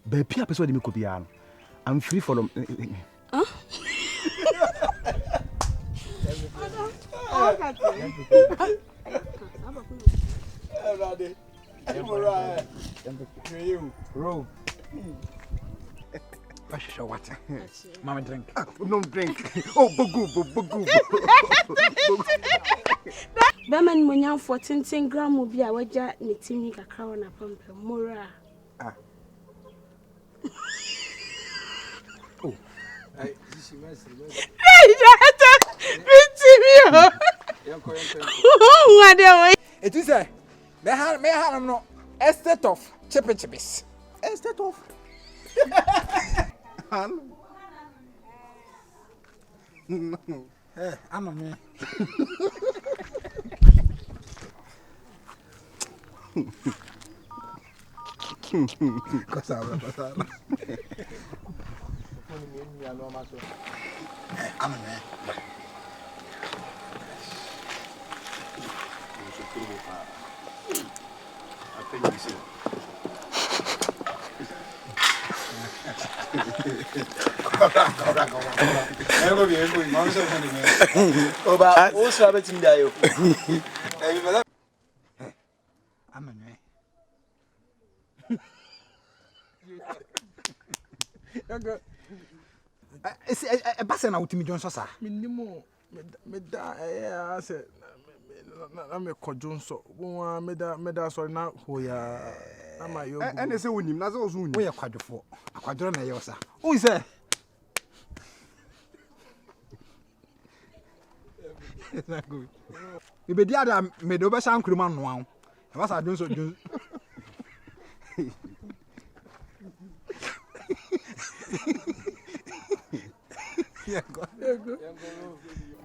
Baby, a person de me copiano. I'm free for them. Huh? Water. Mama drink. No drink. Oh, bogu. Baman munya 14 gram obi a waja ne timi kakra na pampe mora. Oh. Hey, Bitimi. What do we? It is a me ha no estate of chippies. Estate of no. I'm a man. Pasala. I'm a man. I think you see. Oba, Osaa betim da yo. I'm a man. A person out to me, John Sosa. Minimo, I said, I'm a cojon so. Meda, sorry, now, who ya. And they say, when you Nazo, we are quite for a quadrona, Yosa. Who is that? It's not good. You be the other made over some criminal now. I was I don't so do.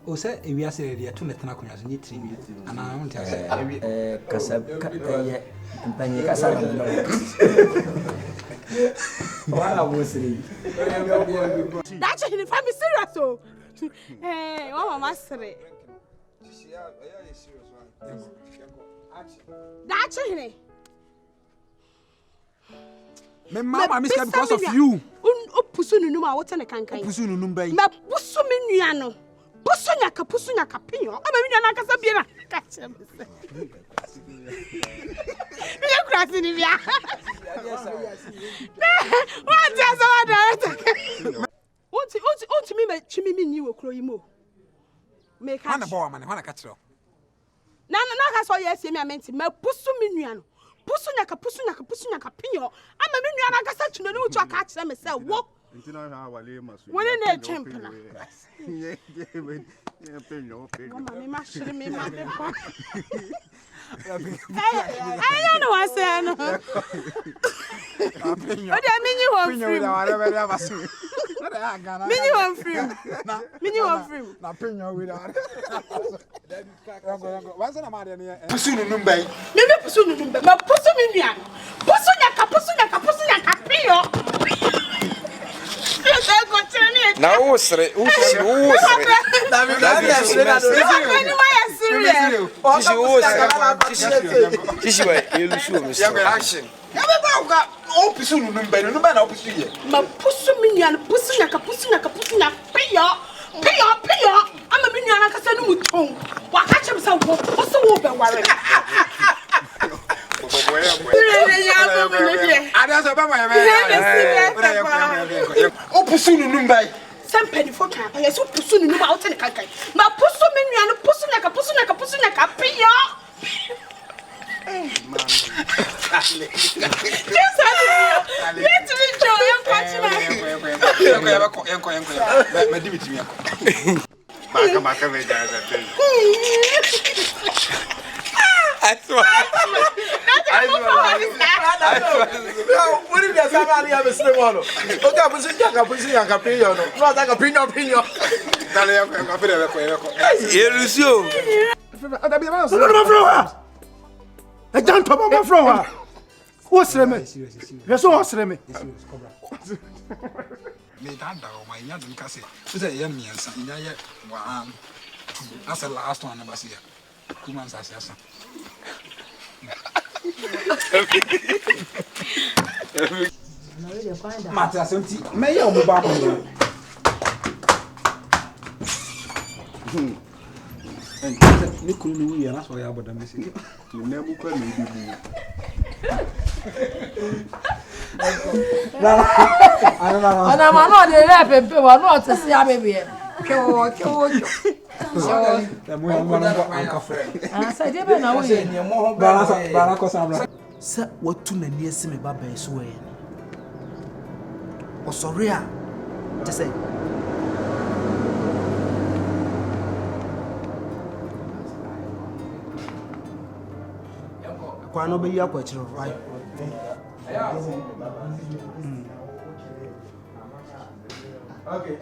Osaa we are say they to metna konya so ni trimi ana won tia say Kasab mpanye kasab no. Wala wosiri. That's him for me serious oh. Eh, what mama say? That's him. Me mama miss because of you. Pusu nunu ma wote ne kankan. Pusu nunu bai. Ma pusu me nua no. Pusu nya kapinyo. Ama me nua na kasa bia na ka che me se. Me krasi ni bia. What is our director? What me chimi ni wo kro yimo. Me ka. Wana bo amane, wana ka kiro. Na ka so yes me amenti. Ma pusu me nua no. Pusu nya kapinyo. Ama me nua na kasa chino ni wo to ka che me se wo. Intina ha wale masu. Wone na chempna. Mama me ma shiri me ma be pa. I don't know what I say no. What do mean you want free? Mean you want free? Mean you want free? Na penyo we da. Once na ma de ne. Pusu nunu bai. Me pusu nunu bai. Ma pusu me nua. Pusu nya ka piyo. Na usre. Na me shishi wa yelusu o ya go action. Ya be ba uga o pusu nunu bai no ba na o pusu ye. Ma pusu me nua, pusu nya piyo. Ama me nua na kasa no muton. Wa ka chem sa wo. Pusu wo be ware. O pusu nunu bai. Somebody for camp. Yes, so pusu nunu ma out in kankai. Ma pusu me nua no pusu nya ka piyo. I don't talk about from her. What's the me? Yes, what's the me? Me danda o my yan ka say. So say yan me ansa. Nya ye one. That's the last one number here. Kuma ansa asa. Mate asenti. Me ya omo ba ko ya. Ni kunu ni wuya na so ya boda mesi. Ni na bu kwa ni bi bu. Ana ma no de rap pepe wa no to see abebe. Kyo. Mo ya mo na ko anka fo. Ah say de be na wo ye. Bana ko samra. Sa watu na ni ese me baba eso we. Osori a. Je say. Kwa no be yi akwa chiro, right? Okay.